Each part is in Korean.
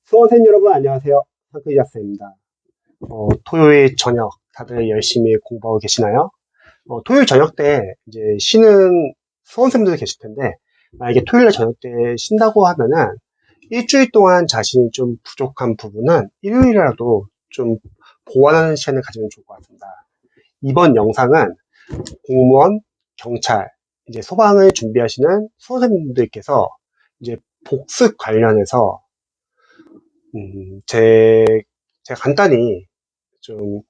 수험생 여러분 안녕하세요. 상크이 학생입니다. 토요일 저녁 다들 열심히 공부하고 계시나요? 토요일 저녁 때 이제 쉬는 수험생들도 계실 텐데 만약에 토요일 저녁 때 쉰다고 하면은 일주일 동안 자신이 좀 부족한 부분은 일요일이라도 좀 보완하는 시간을 가지면 좋을 것 같습니다. 이번 영상은 공무원, 경찰, 이제 소방을 준비하시는 수험생분들께서 이제 복습 관련해서 제가 간단히 좀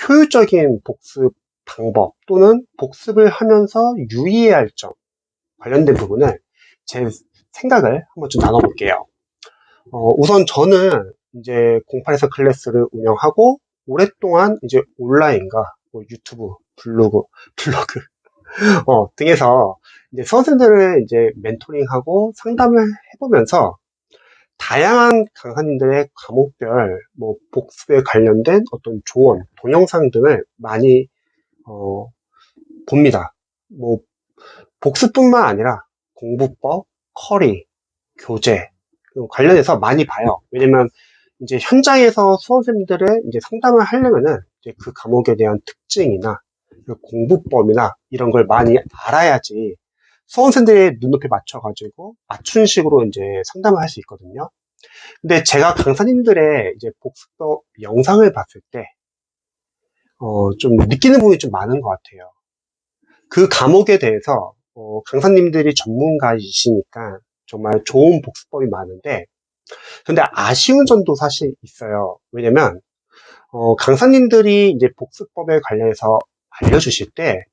효율적인 복습 방법 또는 복습을 하면서 유의해야 할 점 관련된 부분을 제 생각을 한번 좀 나눠볼게요. 우선 저는 이제 08에서 클래스를 운영하고 오랫동안 이제 온라인과 뭐 유튜브, 블로그 등에서 이제 수험생들을 이제 멘토링하고 상담을 해보면서 다양한 강사님들의 과목별 뭐 복습에 관련된 어떤 조언, 동영상 등을 많이 봅니다. 뭐 복습뿐만 아니라 공부법, 커리, 교재 관련해서 많이 봐요. 왜냐면 이제 현장에서 수험생들의 이제 상담을 하려면은 이제 그 과목에 대한 특징이나 그 공부법이나 이런 걸 많이 알아야지 수험생들의 눈높이에 맞춰가지고 맞춘 식으로 이제 상담을 할 수 있거든요. 근데 제가 강사님들의 이제 복습법 영상을 봤을 때, 좀 느끼는 부분이 좀 많은 것 같아요. 그 과목에 대해서, 강사님들이 전문가이시니까 정말 좋은 복습법이 많은데, 근데 아쉬운 점도 사실 있어요. 왜냐면, 강사님들이 이제 복습법에 관련해서 알려주실 때,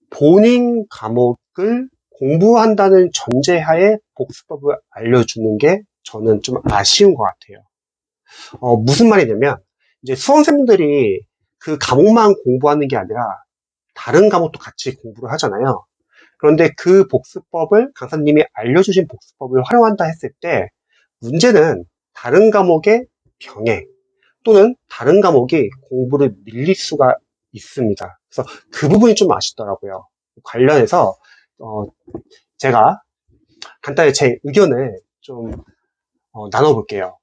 본인 과목을 공부한다는 전제하에 복습법을 알려주는 게 저는 좀 아쉬운 것 같아요. 무슨 말이냐면, 이제 수험생들이 그 과목만 공부하는 게 아니라 다른 과목도 같이 공부를 하잖아요. 그런데 그 복습법을 강사님이 알려주신 복습법을 활용한다 했을 때 문제는 다른 과목의 병행 또는 다른 과목이 공부를 밀릴 수가 있습니다. 그래서 그 부분이 좀 아쉽더라고요. 관련해서 제가 간단히 제 의견을 좀 나눠볼게요.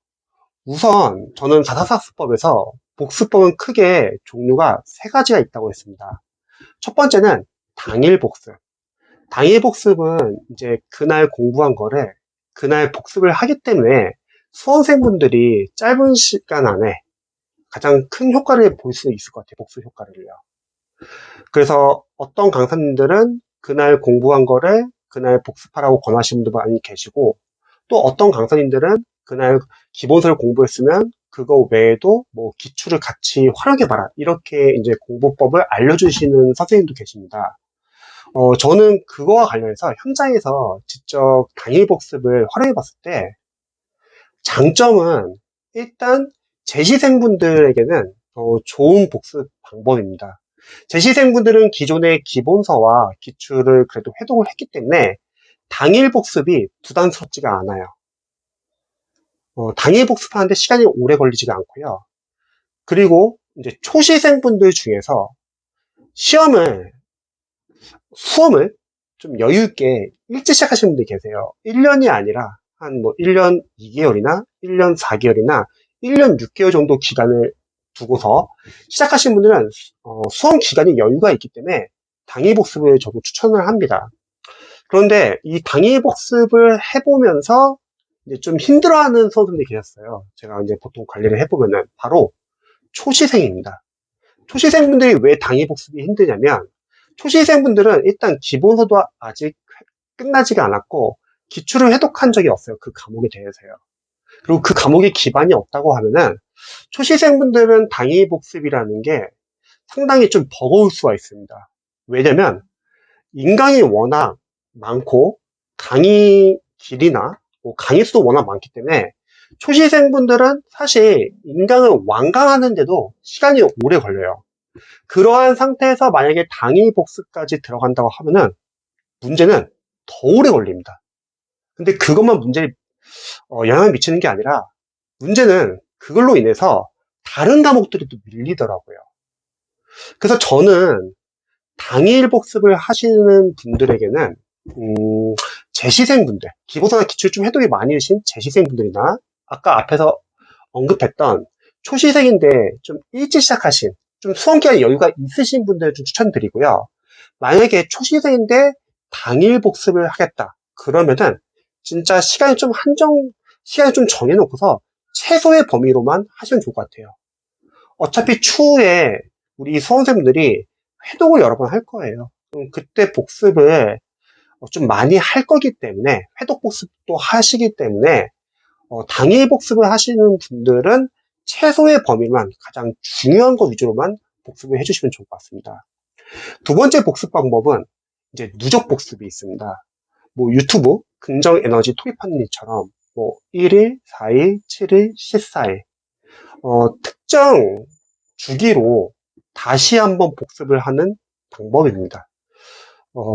우선 저는 가사사스법에서 복습법은 크게 종류가 세 가지가 있다고 했습니다. 첫 번째는 당일 복습. 당일 복습은 이제 그날 공부한 거를 그날 복습을 하기 때문에 수험생분들이 짧은 시간 안에 가장 큰 효과를 볼 수 있을 것 같아요. 복습 효과를요. 그래서 어떤 강사님들은 그날 공부한 거를 그날 복습하라고 권하시는 분도 많이 계시고, 또 어떤 강사님들은 그날 기본서를 공부했으면 그거 외에도 뭐 기출을 같이 활용해봐라, 이렇게 이제 공부법을 알려주시는 선생님도 계십니다. 저는 그거와 관련해서 현장에서 직접 당일 복습을 활용해봤을 때 장점은 일단 재시생분들에게는 좋은 복습 방법입니다. 재시생분들은 기존의 기본서와 기출을 그래도 회독을 했기 때문에 당일 복습이 부담스럽지가 않아요. 당일 복습하는데 시간이 오래 걸리지가 않고요. 그리고 이제 초시생분들 중에서 수험을 좀 여유있게 일찍 시작하시는 분들이 계세요. 1년이 아니라 한 뭐 1년 2개월이나 1년 4개월이나 1년 6개월 정도 기간을 두고서 시작하신 분들은 수험 기간이 여유가 있기 때문에 당일 복습을 저도 추천을 합니다. 그런데 이 당일 복습을 해보면서 이제 좀 힘들어하는 수험생들이 계셨어요. 제가 이제 보통 관리를 해보면은 바로 초시생입니다. 초시생분들이 왜 당일 복습이 힘드냐면 초시생분들은 일단 기본서도 아직 끝나지가 않았고 기출을 해독한 적이 없어요. 그 과목에 대해서요. 그리고 그 과목에 기반이 없다고 하면은 초시생분들은 당일 복습이라는 게 상당히 좀 버거울 수가 있습니다. 왜냐면 인강이 워낙 많고 강의 길이나 뭐 강의 수도 워낙 많기 때문에 초시생분들은 사실 인강을 완강하는데도 시간이 오래 걸려요. 그러한 상태에서 만약에 당일 복습까지 들어간다고 하면은 문제는 더 오래 걸립니다. 근데 그것만 영향을 미치는 게 아니라 문제는 그걸로 인해서 다른 과목들이 또 밀리더라고요. 그래서 저는 당일 복습을 하시는 분들에게는 재시생분들, 기본서나 기출 좀 해독이 많이 하신 재시생분들이나 아까 앞에서 언급했던 초시생인데 좀 일찍 시작하신, 좀 수험 기간에 여유가 있으신 분들 좀 추천드리고요. 만약에 초시생인데 당일 복습을 하겠다. 그러면은 진짜 시간을 좀 정해놓고서 최소의 범위로만 하시면 좋을 것 같아요. 어차피 추후에 우리 수험생들이 회독을 여러 번 할 거예요. 그때 복습을 좀 많이 할 거기 때문에, 회독 복습도 하시기 때문에, 당일 복습을 하시는 분들은 최소의 범위만, 가장 중요한 거 위주로만 복습을 해주시면 좋을 것 같습니다. 두 번째 복습 방법은 이제 누적 복습이 있습니다. 뭐 유튜브 긍정 에너지 투입하는 일처럼 뭐 1일, 4일, 7일, 14일 특정 주기로 다시 한번 복습을 하는 방법입니다.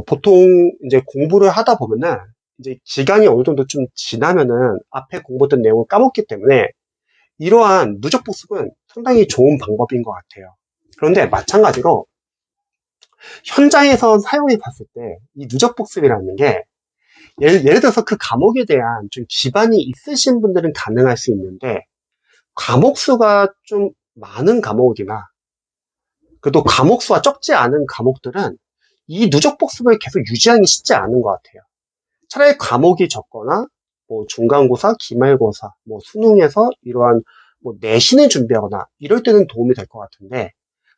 보통 이제 공부를 하다 보면은 이제 기간이 어느 정도 좀 지나면은 앞에 공부했던 내용을 까먹기 때문에 이러한 누적 복습은 상당히 좋은 방법인 것 같아요. 그런데 마찬가지로 현장에서 사용해 봤을 때 이 누적 복습이라는 게 예를 들어서 그 과목에 대한 좀 기반이 있으신 분들은 가능할 수 있는데, 과목 수가 좀 많은 과목이나 그래도 과목 수가 적지 않은 과목들은 이 누적 복습을 계속 유지하기 쉽지 않은 것 같아요. 차라리 과목이 적거나 뭐 중간고사, 기말고사, 뭐 수능에서 이러한 뭐 내신을 준비하거나 이럴 때는 도움이 될 것 같은데,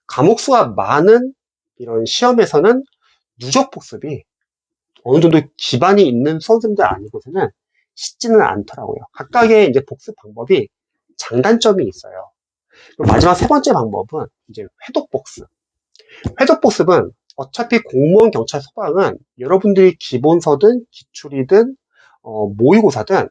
과목 수가 많은 이런 시험에서는 누적 복습이 어느 정도 기반이 있는 수험생들 아니고서는 쉽지는 않더라고요. 각각의 이제 복습 방법이 장단점이 있어요. 그리고 마지막 세 번째 방법은 이제 회독 복습. 회독 복습은 어차피 공무원, 경찰, 소방은 여러분들이 기본서든 기출이든 모의고사든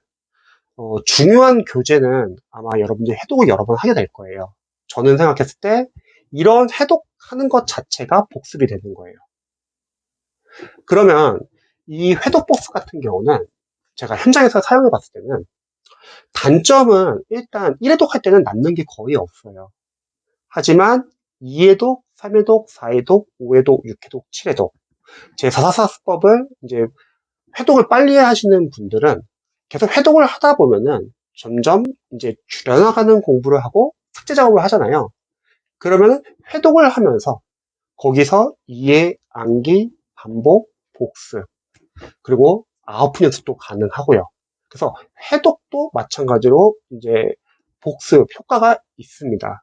중요한 교재는 아마 여러분들이 해독을 여러 번 하게 될 거예요. 저는 생각했을 때 이런 해독하는 것 자체가 복습이 되는 거예요. 그러면 이 회독 복습 같은 경우는 제가 현장에서 사용해 봤을 때는 단점은 일단 1회독 할 때는 남는 게 거의 없어요. 하지만 2회독, 3회독, 4회독, 5회독, 6회독, 7회독 제 444수법을 이제 회독을 빨리 하시는 분들은 계속 회독을 하다 보면은 점점 이제 줄여나가는 공부를 하고 삭제 작업을 하잖아요. 그러면 회독을 하면서 거기서 이해, 암기, 반복, 복습 그리고 아웃풋 연습도 가능하고요. 그래서 해독도 마찬가지로 이제 복습 효과가 있습니다.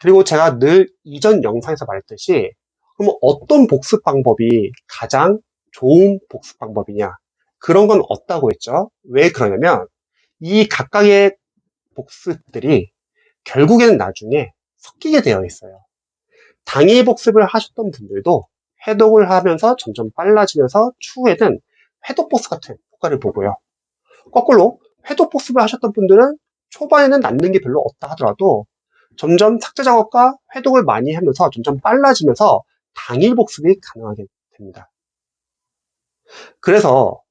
그리고 제가 늘 이전 영상에서 말했듯이 그럼 어떤 복습 방법이 가장 좋은 복습 방법이냐? 그런 건 없다고 했죠. 왜 그러냐면 이 각각의 복습들이 결국에는 나중에 섞이게 되어 있어요. 당일 복습을 하셨던 분들도 해독을 하면서 점점 빨라지면서 추후에는 회독 복습 같은 효과를 보고요. 거꾸로 회독 복습을 하셨던 분들은 초반에는 남는 게 별로 없다 하더라도 점점 삭제 작업과 회독을 많이 하면서 점점 빨라지면서 당일 복습이 가능하게 됩니다. 그래서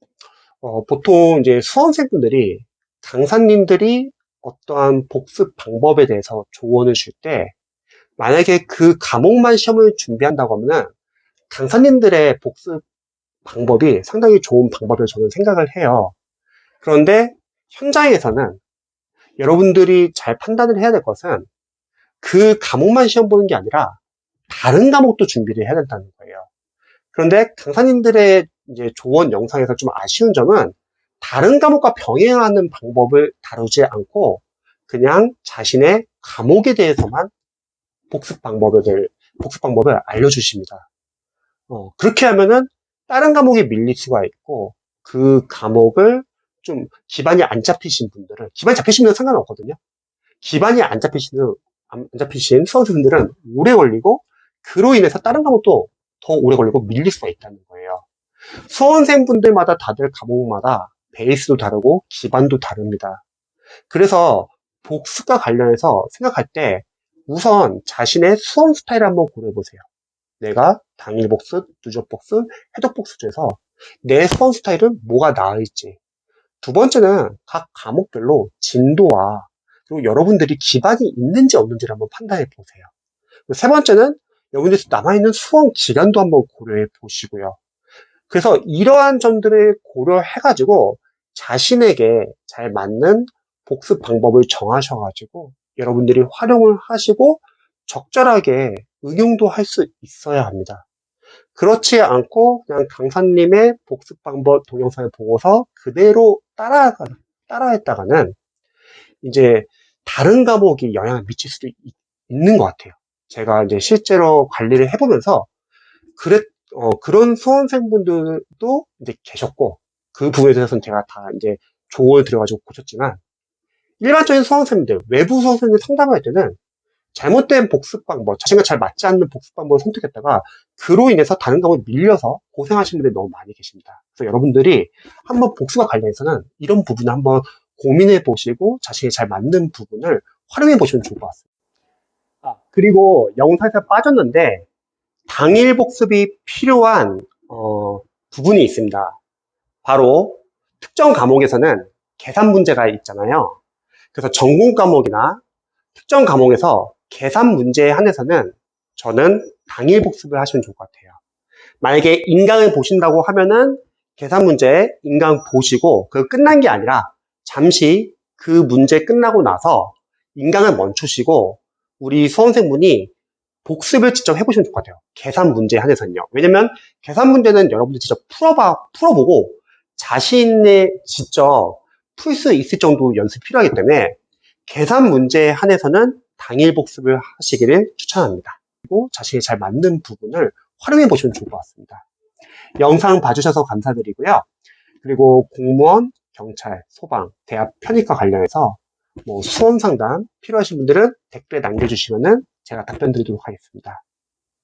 보통 이제 수험생분들이 강사님들이 어떠한 복습 방법에 대해서 조언을 줄 때 만약에 그 과목만 시험을 준비한다고 하면은 강사님들의 복습 방법이 상당히 좋은 방법을 저는 생각을 해요. 그런데 현장에서는 여러분들이 잘 판단을 해야 될 것은 그 과목만 시험 보는 게 아니라 다른 과목도 준비를 해야 된다는 거예요. 그런데 강사님들의 이제 조언 영상에서 좀 아쉬운 점은 다른 과목과 병행하는 방법을 다루지 않고 그냥 자신의 과목에 대해서만 복습 방법을 알려주십니다. 그렇게 하면은 다른 과목에 밀릴 수가 있고 그 과목을 좀 기반이 안 잡히신 분들은 기반이 잡히시면 상관없거든요. 기반이 안 잡히신 수험생들은 오래 걸리고 그로 인해서 다른 과목도 더 오래 걸리고 밀릴 수가 있다는 거예요. 수험생분들마다 다들 과목마다 베이스도 다르고 기반도 다릅니다. 그래서 복습과 관련해서 생각할 때 우선 자신의 수험 스타일을 한번 고려해보세요. 내가 당일 복습, 누적 복습, 해독 복습 중에서 내 수험 스타일은 뭐가 나을지. 두 번째는 각 과목별로 진도와 그리고 여러분들이 기반이 있는지 없는지를 한번 판단해 보세요. 세 번째는 여러분들이 남아있는 수험 기간도 한번 고려해 보시고요. 그래서 이러한 점들을 고려해가지고 자신에게 잘 맞는 복습 방법을 정하셔가지고 여러분들이 활용을 하시고 적절하게 응용도 할 수 있어야 합니다. 그렇지 않고 그냥 강사님의 복습 방법 동영상을 보고서 그대로 따라했다가는 이제 다른 과목이 영향을 미칠 수도 있는 것 같아요. 제가 이제 실제로 관리를 해보면서 그런 수험생분들도 이제 계셨고, 그 부분에 대해서는 제가 다 이제 조언을 드려가지고 고쳤지만, 일반적인 수험생들, 외부 수험생들 상담할 때는 잘못된 복습 방법, 자신과 잘 맞지 않는 복습 방법을 선택했다가, 그로 인해서 다른 과목에 밀려서 고생하시는 분들이 너무 많이 계십니다. 그래서 여러분들이 한번 복습과 관련해서는 이런 부분을 한번 고민해 보시고, 자신이 잘 맞는 부분을 활용해 보시면 좋을 것 같습니다. 그리고 영상에서 빠졌는데, 당일 복습이 필요한 부분이 있습니다. 바로 특정 과목에서는 계산 문제가 있잖아요. 그래서 전공 과목이나 특정 과목에서 계산 문제에 한해서는 저는 당일 복습을 하시면 좋을 것 같아요. 만약에 인강을 보신다고 하면은 계산 문제 인강 보시고 그거 끝난 게 아니라 잠시 그 문제 끝나고 나서 인강을 멈추시고 우리 수험생분이 복습을 직접 해보시면 좋을 것 같아요. 계산 문제에 한해서는요. 왜냐면 계산 문제는 여러분들 직접 풀어보고 자신의 직접 풀 수 있을 정도 연습이 필요하기 때문에 계산 문제에 한해서는 당일 복습을 하시기를 추천합니다. 그리고 자신이 잘 맞는 부분을 활용해 보시면 좋을 것 같습니다. 영상 봐주셔서 감사드리고요. 그리고 공무원, 경찰, 소방, 대학 편입과 관련해서 수험 상담 필요하신 분들은 댓글에 남겨주시면 제가 답변 드리도록 하겠습니다.